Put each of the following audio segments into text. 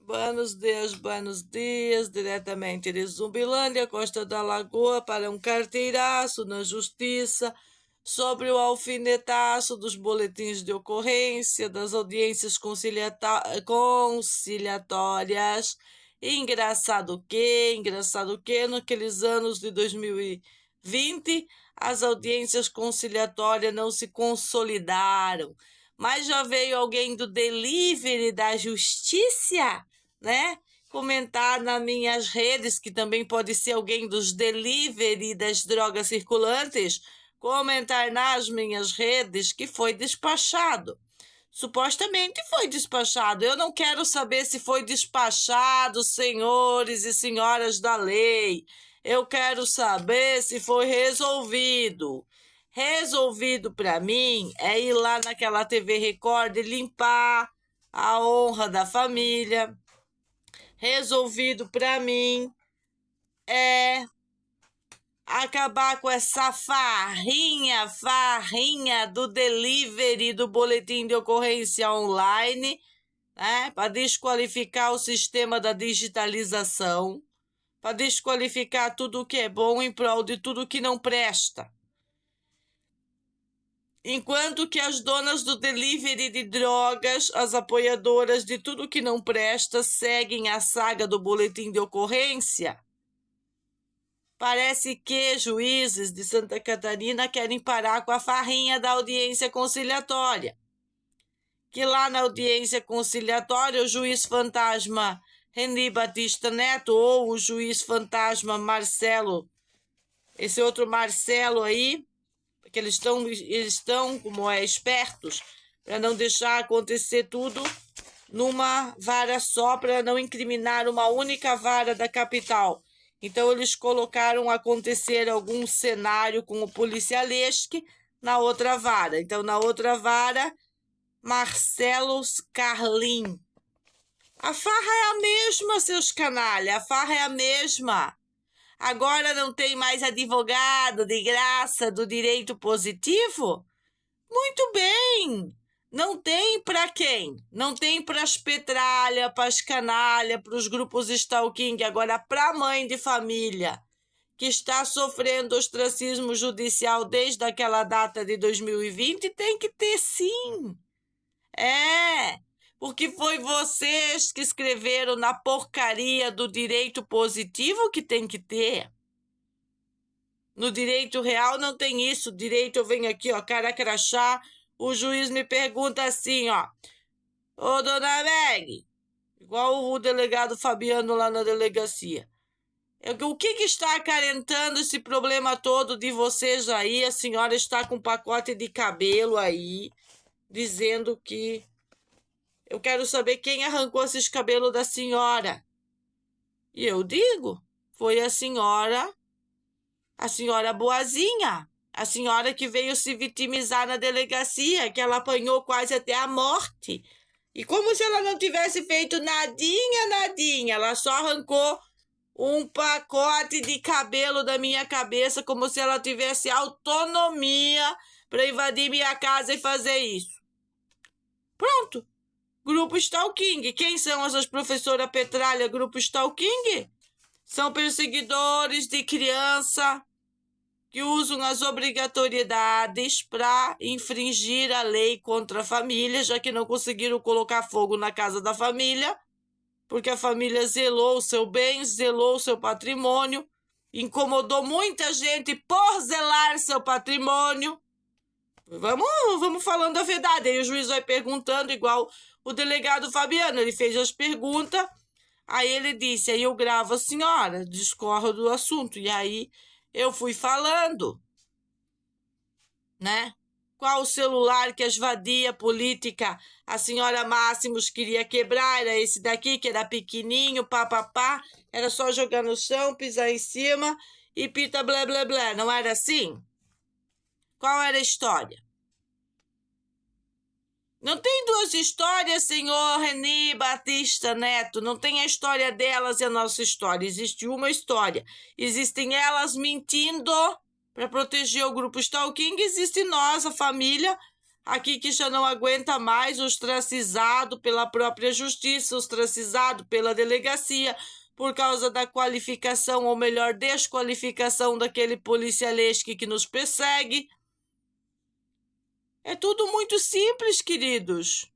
Buenos dias, diretamente de Zumbilândia, Costa da Lagoa, para um carteiraço na justiça sobre o alfinetaço dos boletins de ocorrência, das audiências conciliatórias. Engraçado que, naqueles anos de 2020, as audiências conciliatórias não se consolidaram. Mas já veio alguém do delivery da justiça, né? Comentar nas minhas redes, que também pode ser alguém dos delivery das drogas circulantes, comentar nas minhas redes que foi despachado. Supostamente foi despachado. Eu não quero saber se foi despachado, senhores e senhoras da lei. Eu quero saber se foi resolvido. Resolvido para mim é ir lá naquela TV Record e limpar a honra da família. Resolvido para mim é acabar com essa farrinha do delivery do boletim de ocorrência online, né? Para desqualificar o sistema da digitalização, para desqualificar tudo o que é bom em prol de tudo que não presta. Enquanto que as donas do delivery de drogas, as apoiadoras de tudo que não presta, seguem a saga do boletim de ocorrência, parece que juízes de Santa Catarina querem parar com a farrinha da audiência conciliatória. Que lá na audiência conciliatória o juiz fantasma Reni Batista Neto ou o juiz fantasma Marcelo, esse outro Marcelo aí, que eles estão como espertos, para não deixar acontecer tudo numa vara só, para não incriminar uma única vara da capital. Então eles colocaram acontecer algum cenário com o policialesque na outra vara. Então na outra vara, Marcelo Carlim. A farra é a mesma, seus canalha, a farra é a mesma. Agora não tem mais advogado de graça do direito positivo? Muito bem! Não tem para quem? Não tem para as petralhas, para as canalhas, para os grupos stalking. Agora, para a mãe de família que está sofrendo ostracismo judicial desde aquela data de 2020, tem que ter sim. Porque foi vocês que escreveram na porcaria do direito positivo que tem que ter. No direito real não tem isso. Direito, eu venho aqui, ó, cara crachá, o juiz me pergunta assim, ó: ô, dona Meg, igual o delegado Fabiano lá na delegacia, o que está acarentando esse problema todo de vocês aí? A senhora está com um pacote de cabelo aí, dizendo que... Eu quero saber quem arrancou esses cabelos da senhora. E eu digo, foi a senhora boazinha, a senhora que veio se vitimizar na delegacia, que ela apanhou quase até a morte. E como se ela não tivesse feito nadinha, ela só arrancou um pacote de cabelo da minha cabeça, como se ela tivesse autonomia para invadir minha casa e fazer isso. Pronto. Grupo Stalking. Quem são essas professoras Petralha? Grupo Stalking? São perseguidores de criança que usam as obrigatoriedades para infringir a lei contra a família, já que não conseguiram colocar fogo na casa da família, porque a família zelou o seu bem, zelou o seu patrimônio, incomodou muita gente por zelar seu patrimônio. Vamos falando a verdade. Aí o juiz vai perguntando, igual o delegado Fabiano, ele fez as perguntas, aí ele disse, aí eu gravo a senhora, discorro do assunto, e aí eu fui falando, né? Qual o celular que as vadia política a senhora Máximos queria quebrar? Era esse daqui, que era pequenininho, papapá, era só jogar no chão, pisar em cima e pita blé blé blé, não era assim? Qual era a história? Não tem duas histórias, senhor Reni Batista Neto. Não tem a história delas e a nossa história. Existe uma história. Existem elas mentindo para proteger o grupo Stalking. Existe nós, a família, aqui que já não aguenta mais, ostracizado pela própria justiça, ostracizado pela delegacia, por causa da qualificação, ou melhor, desqualificação daquele policialesque que nos persegue. É tudo muito simples, queridos.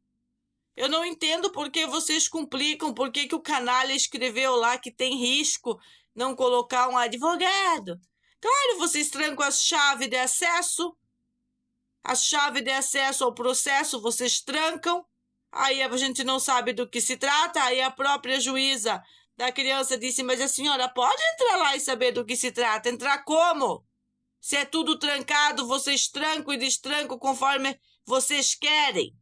Eu não entendo por que vocês complicam, por que o canalha escreveu lá que tem risco não colocar um advogado. Claro, vocês trancam a chave de acesso. A chave de acesso ao processo vocês trancam. Aí a gente não sabe do que se trata. Aí a própria juíza da criança disse, mas a senhora pode entrar lá e saber do que se trata. Entrar como? Se é tudo trancado, vocês trancam e destrancam conforme vocês querem.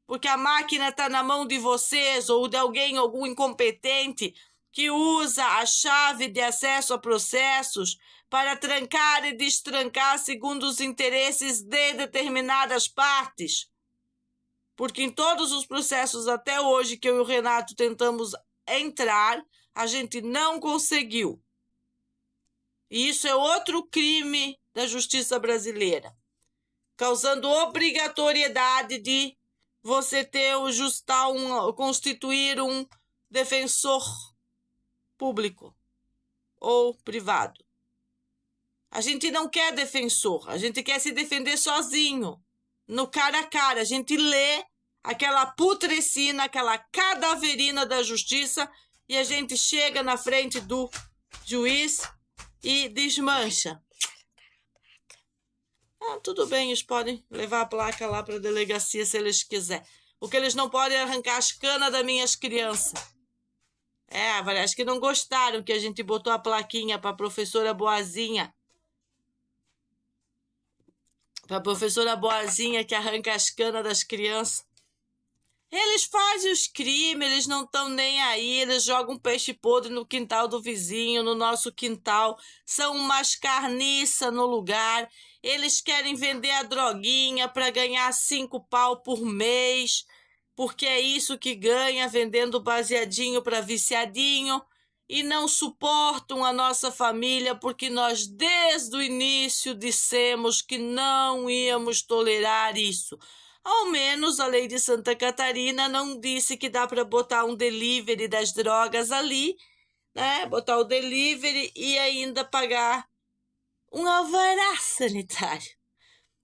Porque a máquina está na mão de vocês ou de alguém, algum incompetente, que usa a chave de acesso a processos para trancar e destrancar segundo os interesses de determinadas partes. Porque em todos os processos até hoje que eu e o Renato tentamos entrar, a gente não conseguiu. E isso é outro crime da justiça brasileira, causando obrigatoriedade de você ter constituir um defensor público ou privado. A gente não quer defensor, a gente quer se defender sozinho, no cara a cara. A gente lê aquela putrescina, aquela cadaverina da justiça e a gente chega na frente do juiz e desmancha. Tudo bem, eles podem levar a placa lá para a delegacia se eles quiserem. O que eles não podem é arrancar as canas das minhas crianças. Parece que não gostaram que a gente botou a plaquinha para a professora Boazinha. Para a professora Boazinha que arranca as canas das crianças. Eles fazem os crimes, eles não estão nem aí, eles jogam peixe podre no quintal do vizinho, no nosso quintal, são umas carniças no lugar, eles querem vender a droguinha para ganhar 5 pau por mês, porque é isso que ganha vendendo baseadinho para viciadinho, e não suportam a nossa família porque nós desde o início dissemos que não íamos tolerar isso. Ao menos a lei de Santa Catarina não disse que dá para botar um delivery das drogas ali, né? Botar o delivery e ainda pagar um alvará sanitário.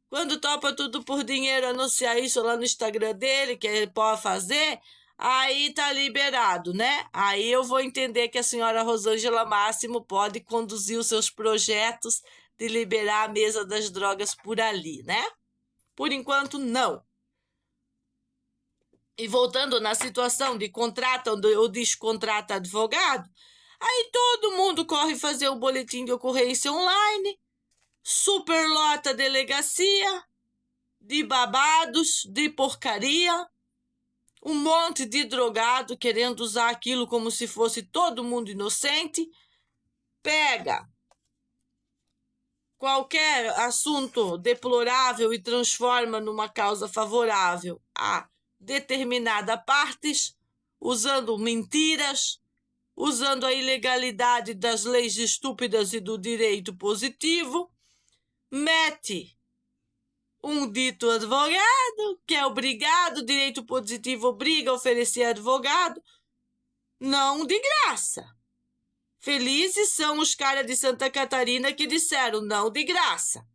Quando topa tudo por dinheiro anunciar isso lá no Instagram dele, que ele pode fazer, aí tá liberado, né? Aí eu vou entender que a senhora Rosângela Máximo pode conduzir os seus projetos de liberar a mesa das drogas por ali, né? Por enquanto, não. E voltando na situação de contrata ou descontrata advogado, aí todo mundo corre fazer o boletim de ocorrência online, superlota a delegacia, de babados, de porcaria, um monte de drogado querendo usar aquilo como se fosse todo mundo inocente, pega qualquer assunto deplorável e transforma numa causa favorável a determinada partes, usando mentiras, usando a ilegalidade das leis estúpidas e do direito positivo, mete um dito advogado, que é obrigado, o direito positivo obriga a oferecer advogado, não de graça. Felizes são os caras de Santa Catarina que disseram não de graça.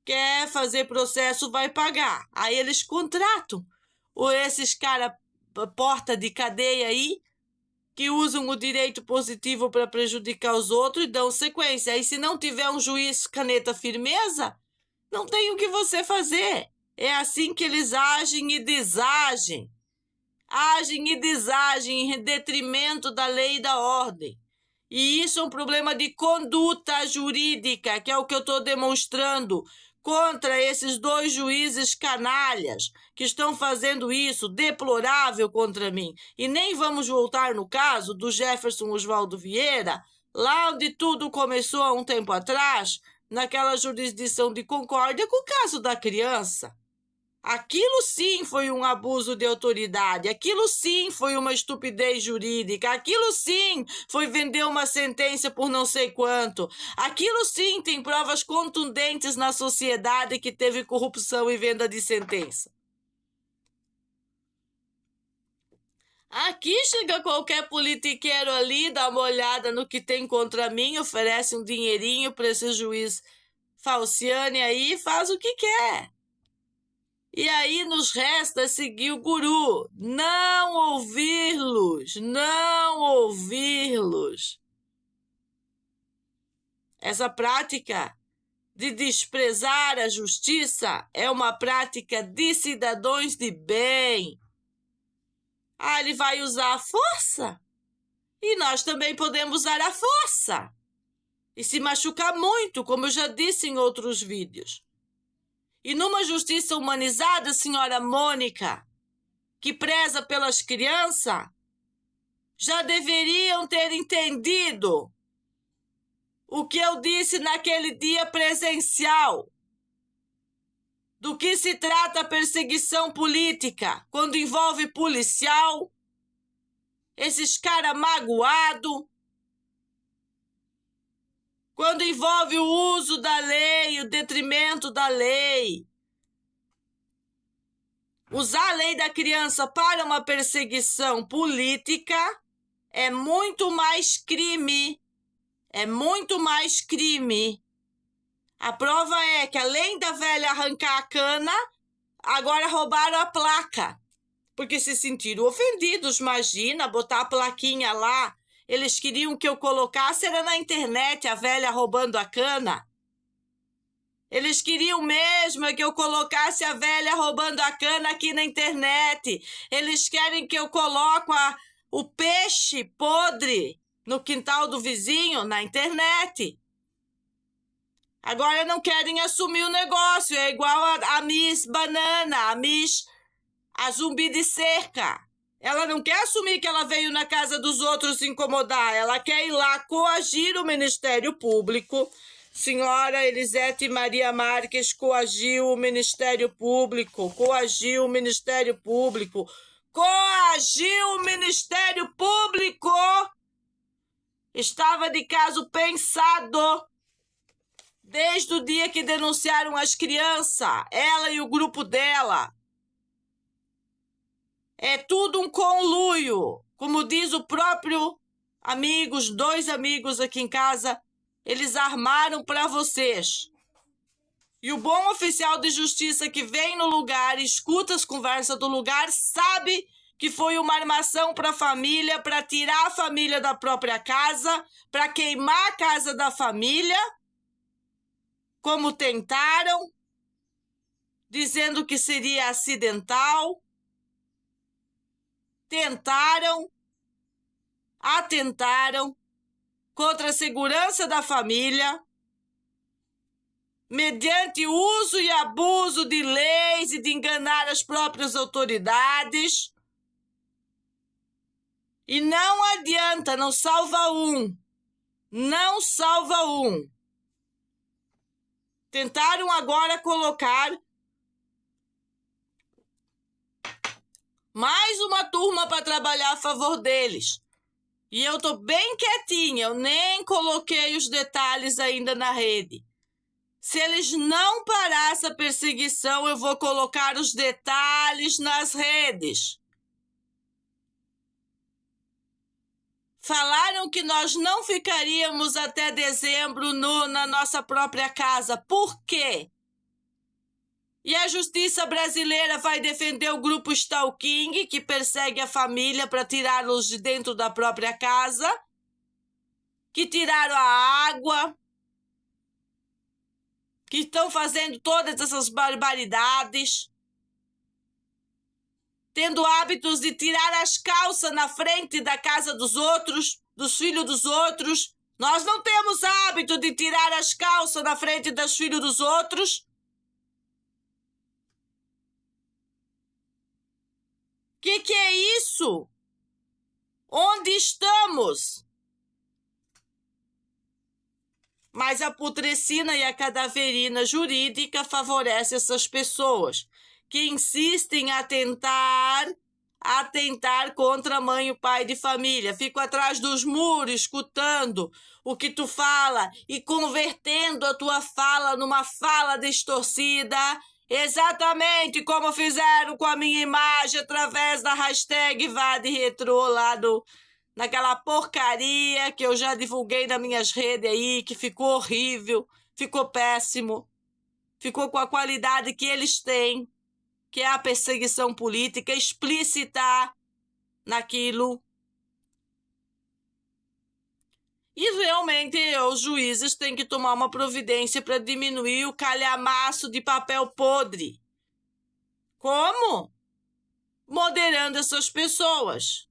Quer fazer processo, vai pagar. Aí eles contratam esses caras porta de cadeia aí, que usam o direito positivo para prejudicar os outros e dão sequência. Aí se não tiver um juiz caneta firmeza, não tem o que você fazer. É assim que eles agem e desagem. Agem e desagem em detrimento da lei e da ordem. E isso é um problema de conduta jurídica, que é o que eu estou demonstrando contra esses 2 juízes canalhas que estão fazendo isso, deplorável contra mim. E nem vamos voltar no caso do Jefferson Oswaldo Vieira, lá onde tudo começou há um tempo atrás, naquela jurisdição de concórdia com o caso da criança. Aquilo sim foi um abuso de autoridade, aquilo sim foi uma estupidez jurídica, aquilo sim foi vender uma sentença por não sei quanto, aquilo sim tem provas contundentes na sociedade que teve corrupção e venda de sentença. Aqui chega qualquer politiqueiro ali, dá uma olhada no que tem contra mim, oferece um dinheirinho para esse juiz Falciani aí e faz o que quer. E aí nos resta seguir o guru, não ouvi-los, não ouvi-los. Essa prática de desprezar a justiça é uma prática de cidadãos de bem. Ah, ele vai usar a força? E nós também podemos usar a força. E se machucar muito, como eu já disse em outros vídeos. E numa justiça humanizada, senhora Mônica, que preza pelas crianças, já deveriam ter entendido o que eu disse naquele dia presencial. Do que se trata a perseguição política, quando envolve policial, esses caras magoados, quando envolve o uso da lei, o detrimento da lei. Usar a lei da criança para uma perseguição política é muito mais crime. É muito mais crime. A prova é que, além da velha arrancar a cana, agora roubaram a placa. Porque se sentiram ofendidos, imagina, botar a plaquinha lá. Eles queriam que eu colocasse, era na internet, a velha roubando a cana. Eles queriam mesmo que eu colocasse a velha roubando a cana aqui na internet. Eles querem que eu coloque o peixe podre no quintal do vizinho na internet. Agora não querem assumir o negócio. É igual a Miss Banana, a zumbi de cerca. Ela não quer assumir que ela veio na casa dos outros se incomodar. Ela quer ir lá coagir o Ministério Público. Senhora Elisete Maria Marques coagiu o Ministério Público. Coagiu o Ministério Público. Coagiu o Ministério Público. Estava de caso pensado. Desde o dia que denunciaram as crianças. Ela e o grupo dela. É tudo um conluio. Como diz o próprio amigo, os dois amigos aqui em casa, eles armaram para vocês. E o bom oficial de justiça que vem no lugar, escuta as conversas do lugar, sabe que foi uma armação para a família, para tirar a família da própria casa, para queimar a casa da família, como tentaram, dizendo que seria acidental. Atentaram contra a segurança da família, mediante uso e abuso de leis e de enganar as próprias autoridades. E não adianta, não salva um. Não salva um. Tentaram agora colocar mais uma turma para trabalhar a favor deles. E eu tô bem quietinha, eu nem coloquei os detalhes ainda na rede. Se eles não parassem a perseguição, eu vou colocar os detalhes nas redes. Falaram que nós não ficaríamos até dezembro na nossa própria casa. Por quê? E a justiça brasileira vai defender o grupo Stalking, que persegue a família para tirá-los de dentro da própria casa, que tiraram a água, que estão fazendo todas essas barbaridades, tendo hábitos de tirar as calças na frente da casa dos outros, dos filhos dos outros. Nós não temos hábito de tirar as calças na frente dos filhos dos outros. Que é isso? Onde estamos? Mas a putrescina e a cadaverina jurídica favorecem essas pessoas que insistem em atentar contra a mãe e o pai de família. Fico atrás dos muros, escutando o que tu fala e convertendo a tua fala numa fala distorcida, exatamente como fizeram com a minha imagem através da hashtag VadeRetrô lá naquela porcaria que eu já divulguei nas minhas redes aí, que ficou horrível, ficou péssimo, ficou com a qualidade que eles têm, que é a perseguição política explícita naquilo. E realmente os juízes têm que tomar uma providência para diminuir o calhamaço de papel podre. Como? Moderando essas pessoas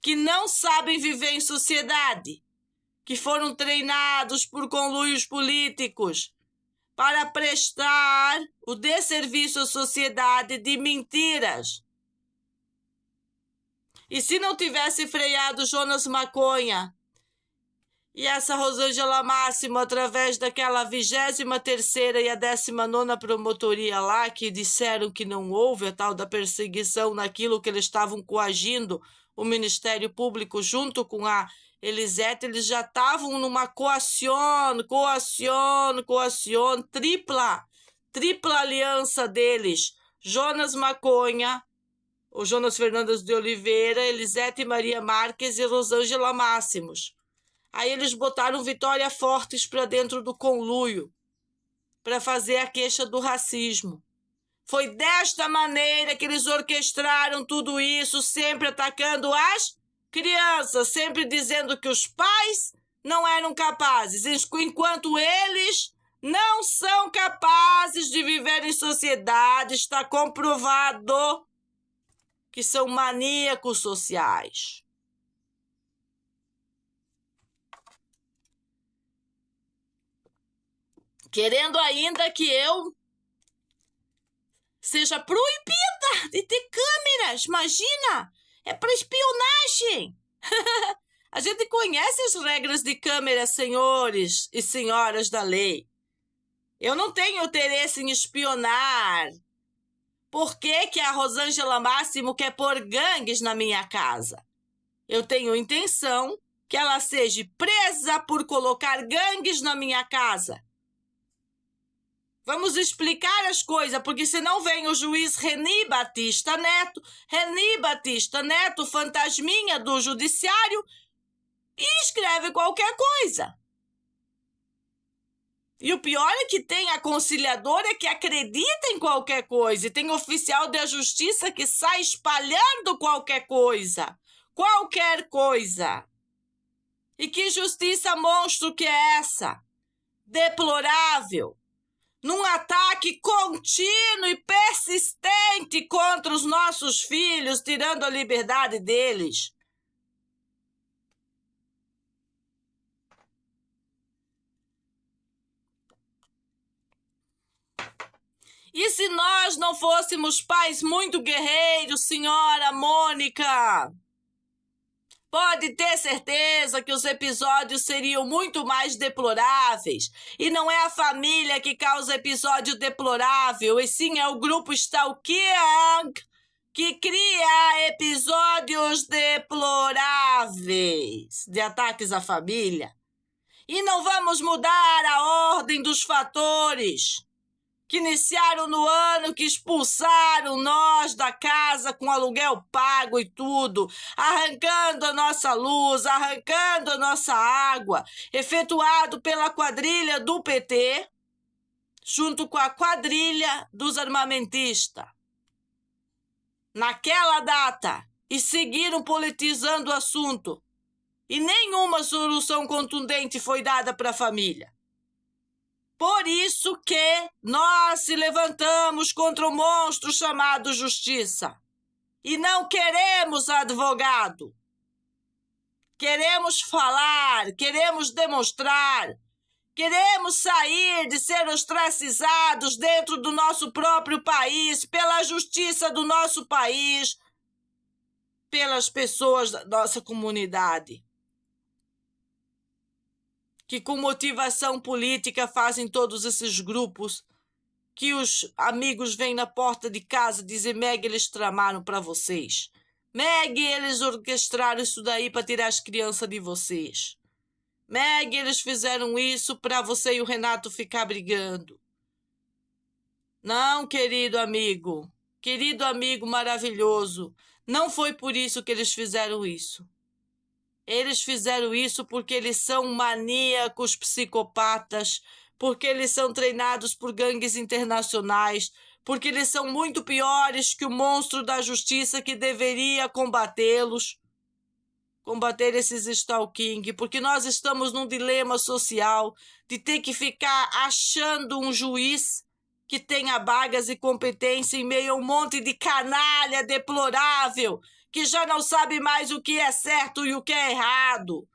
que não sabem viver em sociedade, que foram treinados por conluios políticos para prestar o desserviço à sociedade de mentiras. E se não tivesse freado Jonas Maconha e essa Rosângela Máximo através daquela 23ª e a 19ª promotoria lá, que disseram que não houve a tal da perseguição naquilo que eles estavam coagindo o Ministério Público junto com a Elisete, eles já estavam numa coação, tripla aliança deles. Jonas Maconha, o Jonas Fernandes de Oliveira, Elisete Maria Marques e Rosângela Máximos. Aí eles botaram Vitória Fortes para dentro do conluio para fazer a queixa do racismo. Foi desta maneira que eles orquestraram tudo isso, sempre atacando as crianças, sempre dizendo que os pais não eram capazes, enquanto eles não são capazes de viver em sociedade. Está comprovado que são maníacos sociais. Querendo ainda que eu seja proibida de ter câmeras, imagina, é para espionagem. A gente conhece as regras de câmera, senhores e senhoras da lei. Eu não tenho interesse em espionar. Por que a Rosângela Máximo quer pôr gangues na minha casa? Eu tenho intenção que ela seja presa por colocar gangues na minha casa. Vamos explicar as coisas, porque senão vem o juiz Reni Batista Neto, fantasminha do judiciário, e escreve qualquer coisa. E o pior é que tem a conciliadora que acredita em qualquer coisa, e tem oficial da justiça que sai espalhando qualquer coisa. E que justiça monstro que é essa? Deplorável. Num ataque contínuo e persistente contra os nossos filhos, tirando a liberdade deles. E se nós não fôssemos pais muito guerreiros, senhora Mônica? Pode ter certeza que os episódios seriam muito mais deploráveis. E não é a família que causa episódio deplorável, e sim é o grupo Stalking que cria episódios deploráveis de ataques à família. E não vamos mudar a ordem dos fatores que iniciaram no ano que expulsaram nós da casa com aluguel pago e tudo, arrancando a nossa luz, arrancando a nossa água, efetuado pela quadrilha do PT, junto com a quadrilha dos armamentistas. Naquela data, e seguiram politizando o assunto, e nenhuma solução contundente foi dada para a família. Por isso que nós se levantamos contra o monstro chamado justiça. E não queremos advogado. Queremos falar, queremos demonstrar, queremos sair de ser ostracizados dentro do nosso próprio país, pela justiça do nosso país, pelas pessoas da nossa comunidade, que com motivação política fazem todos esses grupos que os amigos vêm na porta de casa dizer: Meg, eles tramaram para vocês. Meg, eles orquestraram isso daí para tirar as crianças de vocês. Meg, eles fizeram isso para você e o Renato ficar brigando. Não, querido amigo maravilhoso, não foi por isso que eles fizeram isso. Eles fizeram isso porque eles são maníacos, psicopatas, porque eles são treinados por gangues internacionais, porque eles são muito piores que o monstro da justiça que deveria combatê-los. Combater esses stalking, porque nós estamos num dilema social de ter que ficar achando um juiz que tenha vagas e competência em meio a um monte de canalha deplorável que já não sabe mais o que é certo e o que é errado,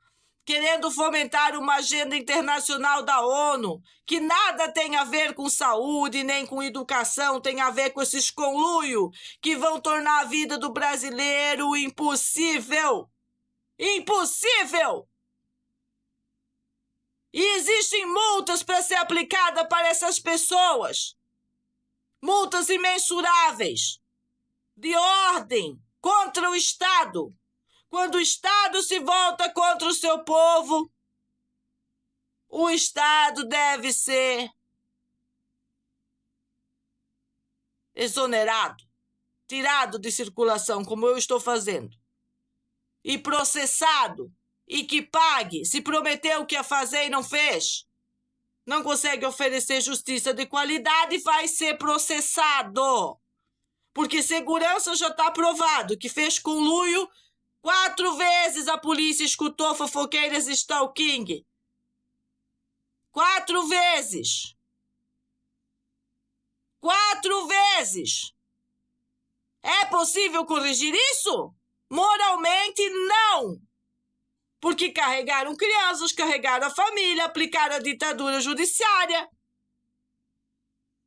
querendo fomentar uma agenda internacional da ONU que nada tem a ver com saúde nem com educação, tem a ver com esses conluio que vão tornar a vida do brasileiro impossível. Impossível! E existem multas para ser aplicada para essas pessoas. Multas imensuráveis de ordem contra o Estado. Quando o Estado se volta contra o seu povo, o Estado deve ser exonerado, tirado de circulação, como eu estou fazendo, e processado, e que pague, se prometeu que ia fazer e não fez. Não consegue oferecer justiça de qualidade e vai ser processado. Porque segurança já está provado que fez conluio. 4 vezes a polícia escutou fofoqueiras e stalking. 4 vezes. 4 vezes. É possível corrigir isso? Moralmente, não. Porque carregaram crianças, carregaram a família, aplicaram a ditadura judiciária.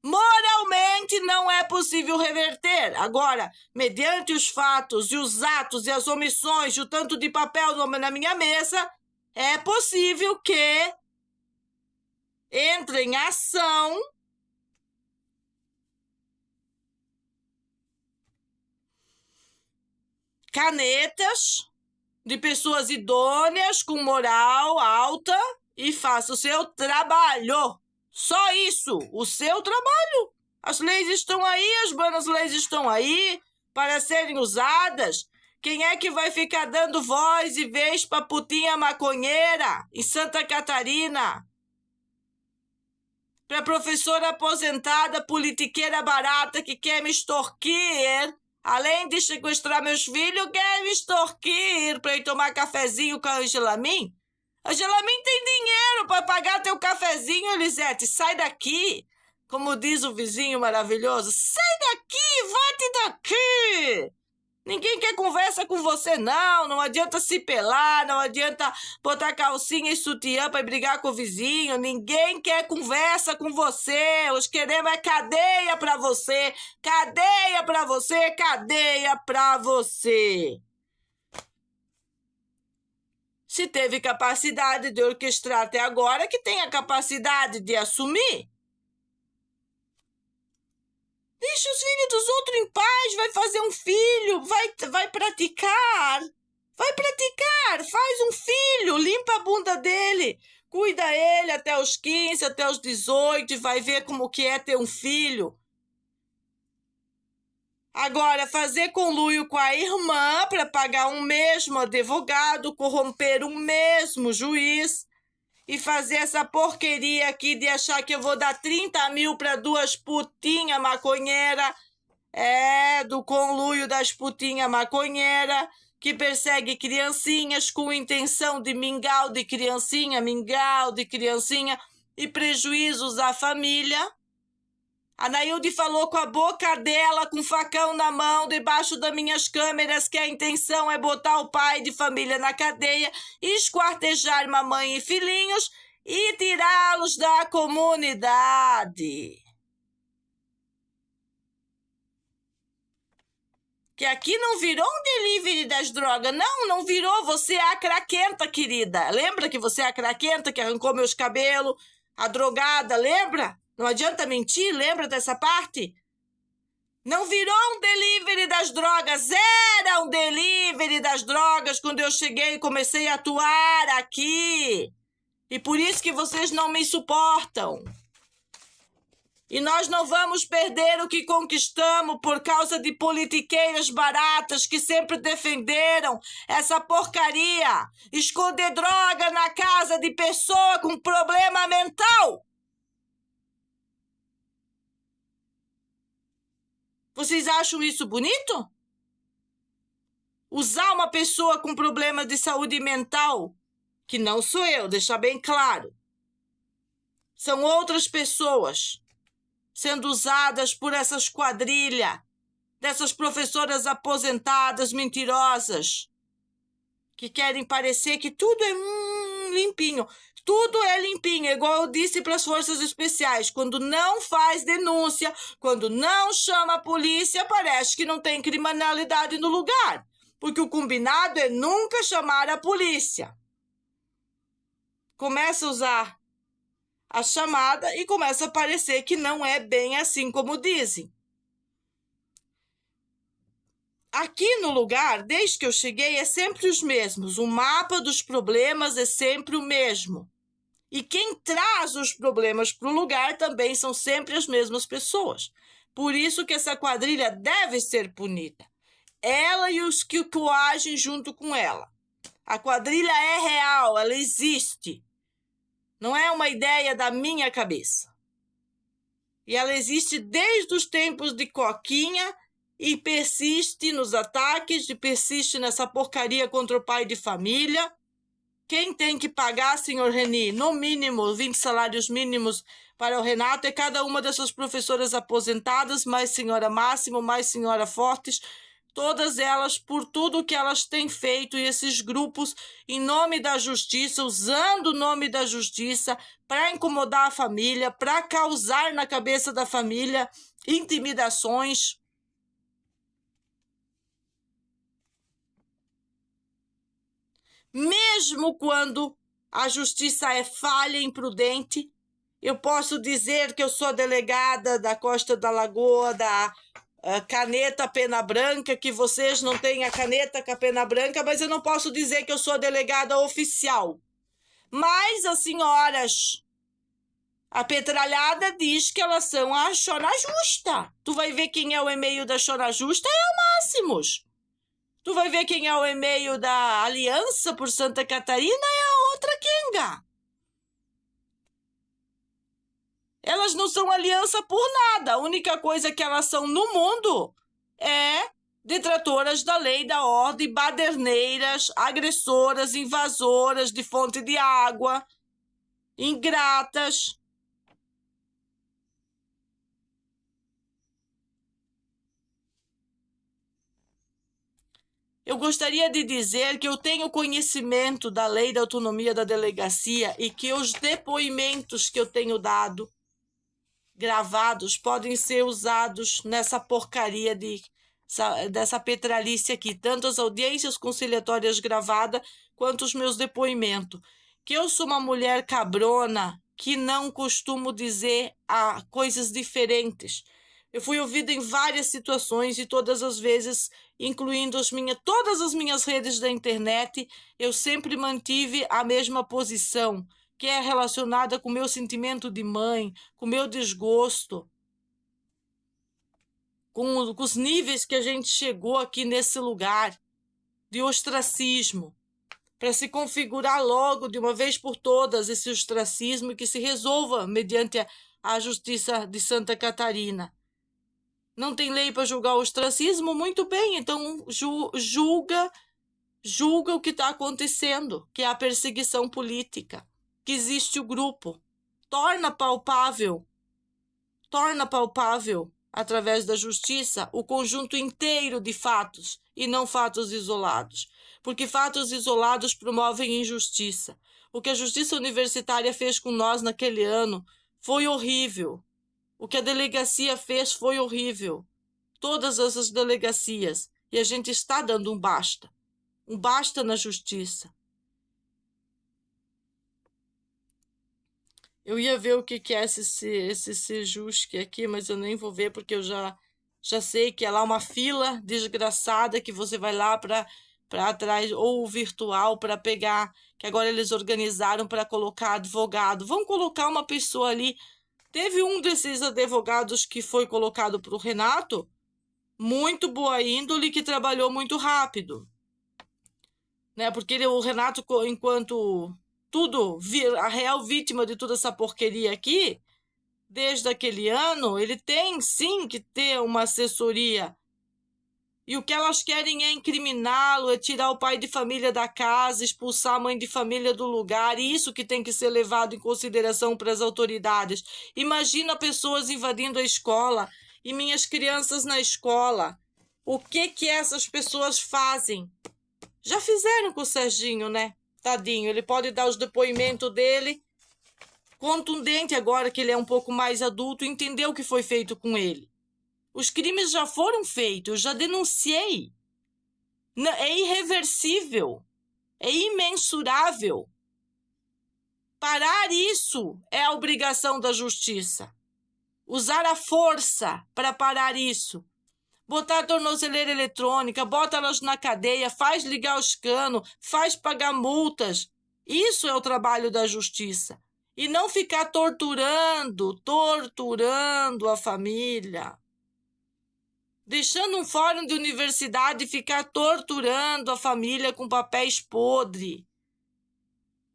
Moralmente não é possível reverter. Agora, mediante os fatos e os atos e as omissões e o tanto de papel na minha mesa, é possível que entre em ação canetas de pessoas idôneas, com moral alta, e faça o seu trabalho. Só isso, o seu trabalho. As leis estão aí, as buenas leis estão aí para serem usadas. Quem é que vai ficar dando voz e vez para putinha maconheira em Santa Catarina? Para professora aposentada, politiqueira barata que quer me extorquir, além de sequestrar meus filhos, quer me extorquir para ir tomar cafezinho com a Angela Min? Angela Min tem dinheiro para pagar teu cafezinho, Elisete. Sai daqui. Como diz o vizinho maravilhoso, sai daqui, vai-te daqui. Ninguém quer conversa com você, não. Não adianta se pelar, não adianta botar calcinha e sutiã para brigar com o vizinho. Ninguém quer conversa com você. Os queremos é cadeia para você. Cadeia para você, cadeia para você. Se teve capacidade de orquestrar até agora, que tenha capacidade de assumir. Deixa os filhos dos outros em paz, vai fazer um filho, vai praticar. Vai praticar, faz um filho, limpa a bunda dele, cuida ele até os 15, até os 18 e vai ver como que é ter um filho. Agora, fazer conluio com a irmã para pagar um mesmo advogado, corromper um mesmo juiz e fazer essa porqueria aqui de achar que eu vou dar 30 mil para 2 putinhas maconheiras, do conluio das putinhas maconheiras, que persegue criancinhas com intenção de mingau de criancinha e prejuízos à família. A Nailde falou com a boca dela, com o facão na mão, debaixo das minhas câmeras, que a intenção é botar o pai de família na cadeia, esquartejar mamãe e filhinhos e tirá-los da comunidade. Que aqui não virou um delivery das drogas. Não virou. Você é a craquenta, querida. Lembra que você é a craquenta que arrancou meus cabelos? A drogada, lembra? Não adianta mentir, lembra dessa parte? Não virou um delivery das drogas, era um delivery das drogas quando eu cheguei e comecei a atuar aqui. E por isso que vocês não me suportam. E nós não vamos perder o que conquistamos por causa de politiqueiras baratas que sempre defenderam essa porcaria. Esconder droga na casa de pessoa com problema mental. Vocês acham isso bonito? Usar uma pessoa com problema de saúde mental, que não sou eu, deixar bem claro. São outras pessoas sendo usadas por essas quadrilhas, dessas professoras aposentadas mentirosas, que querem parecer que tudo é limpinho. Tudo é limpinho, igual eu disse para as forças especiais. Quando não faz denúncia, quando não chama a polícia, parece que não tem criminalidade no lugar. Porque o combinado é nunca chamar a polícia. Começa a usar a chamada e começa a parecer que não é bem assim como dizem. Aqui no lugar, desde que eu cheguei, é sempre os mesmos. O mapa dos problemas é sempre o mesmo. E quem traz os problemas para o lugar também são sempre as mesmas pessoas. Por isso que essa quadrilha deve ser punida. Ela e os que coagem junto com ela. A quadrilha é real, ela existe. Não é uma ideia da minha cabeça. E ela existe desde os tempos de Coquinha e persiste nos ataques, e persiste nessa porcaria contra o pai de família. Quem tem que pagar, senhor Reni, no mínimo 20 salários mínimos para o Renato é cada uma dessas professoras aposentadas, mais senhora Máximo, mais senhora Fortes, todas elas por tudo que elas têm feito e esses grupos em nome da justiça, usando o nome da justiça para incomodar a família, para causar na cabeça da família intimidações. Mesmo quando a justiça é falha e imprudente, eu posso dizer que eu sou delegada da Costa da Lagoa, da caneta pena branca, que vocês não têm a caneta com a pena branca, mas eu não posso dizer que eu sou delegada oficial. Mas as senhoras, a petralhada diz que elas são a Chora Justa. Tu vai ver quem é o e-mail da Chora Justa, é o Máximos. Tu vai ver quem é o e-mail da Aliança por Santa Catarina, é a outra Kenga. Elas não são aliança por nada. A única coisa que elas são no mundo é detratoras da lei, da ordem, baderneiras, agressoras, invasoras de fonte de água, ingratas. Eu gostaria de dizer que eu tenho conhecimento da lei da autonomia da delegacia e que os depoimentos que eu tenho dado gravados podem ser usados nessa porcaria dessa petralice aqui, tanto as audiências conciliatórias gravadas quanto os meus depoimentos. Que eu sou uma mulher cabrona que não costumo dizer coisas diferentes. Eu fui ouvida em várias situações e todas as vezes, incluindo todas as minhas redes da internet, eu sempre mantive a mesma posição, que é relacionada com o meu sentimento de mãe, com o meu desgosto, com os níveis que a gente chegou aqui nesse lugar de ostracismo, para se configurar logo, de uma vez por todas, esse ostracismo e que se resolva mediante a Justiça de Santa Catarina. Não tem lei para julgar o ostracismo? Muito bem, então julga o que está acontecendo, que é a perseguição política, que existe o grupo. Torna palpável, através da justiça, o conjunto inteiro de fatos e não fatos isolados, porque fatos isolados promovem injustiça. O que a justiça universitária fez com nós naquele ano foi horrível. O que a delegacia fez foi horrível. Todas essas delegacias. E a gente está dando um basta na justiça. Eu ia ver o que é esse Sejusque aqui, mas eu nem vou ver porque eu já sei que é lá uma fila desgraçada que você vai lá para atrás, ou virtual para pegar, que agora eles organizaram para colocar advogado. Vão colocar uma pessoa ali. Teve um desses advogados que foi colocado para o Renato, muito boa índole, que trabalhou muito rápido, né? Porque o Renato, enquanto a real vítima de toda essa porqueria aqui, desde aquele ano, ele tem sim que ter uma assessoria. E o que elas querem é incriminá-lo, é tirar o pai de família da casa, expulsar a mãe de família do lugar. E isso que tem que ser levado em consideração para as autoridades. Imagina pessoas invadindo a escola e minhas crianças na escola. O que essas pessoas fazem? Já fizeram com o Serginho, né? Tadinho, ele pode dar os depoimentos dele contundente agora que ele é um pouco mais adulto, entendeu o que foi feito com ele. Os crimes já foram feitos, eu já denunciei. É irreversível, é imensurável. Parar isso é a obrigação da justiça. Usar a força para parar isso. Botar a tornozeleira eletrônica, bota elas na cadeia, faz ligar os canos, faz pagar multas. Isso é o trabalho da justiça. E não ficar torturando a família. Deixando um fórum de universidade ficar torturando a família com papéis podres.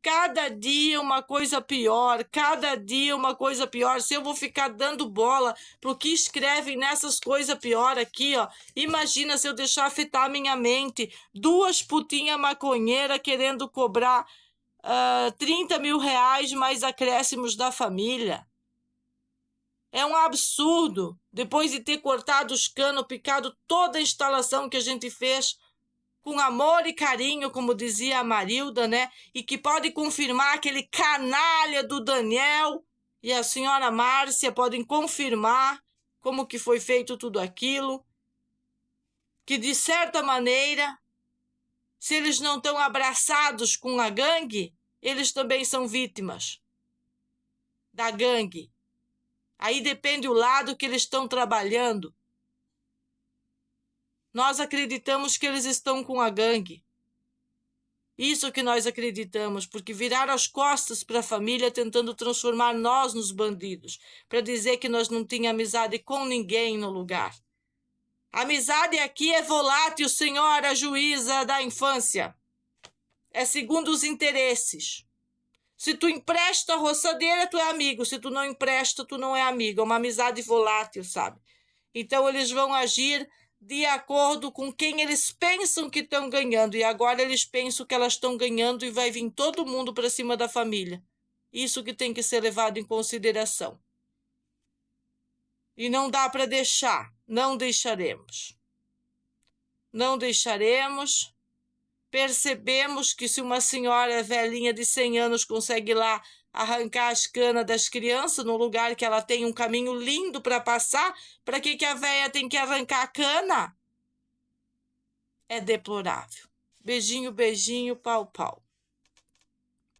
Cada dia uma coisa pior, cada dia uma coisa pior. Se eu vou ficar dando bola pro que escrevem nessas coisas pior aqui, ó. Imagina se eu deixar afetar a minha mente. 2 putinhas maconheiras querendo cobrar 30 mil reais mais acréscimos da família. É um absurdo. Depois de ter cortado os canos, picado toda a instalação que a gente fez com amor e carinho, como dizia a Marilda, né? E que pode confirmar aquele canalha do Daniel e a senhora Márcia podem confirmar como que foi feito tudo aquilo. Que, de certa maneira, se eles não estão abraçados com a gangue, eles também são vítimas da gangue. Aí depende o lado que eles estão trabalhando. Nós acreditamos que eles estão com a gangue. Isso que nós acreditamos, porque viraram as costas para a família tentando transformar nós nos bandidos, para dizer que nós não tínhamos amizade com ninguém no lugar. A amizade aqui é volátil, senhora juíza da infância. É segundo os interesses. Se tu empresta a roçadeira, tu é amigo. Se tu não empresta, tu não é amigo. É uma amizade volátil, sabe? Então, eles vão agir de acordo com quem eles pensam que estão ganhando. E agora eles pensam que elas estão ganhando e vai vir todo mundo para cima da família. Isso que tem que ser levado em consideração. E não dá para deixar. Não deixaremos. Não deixaremos. Percebemos que se uma senhora velhinha de 100 anos consegue lá arrancar as canas das crianças no lugar que ela tem um caminho lindo para passar, para que a velha tem que arrancar a cana? É deplorável. Beijinho, beijinho, pau, pau.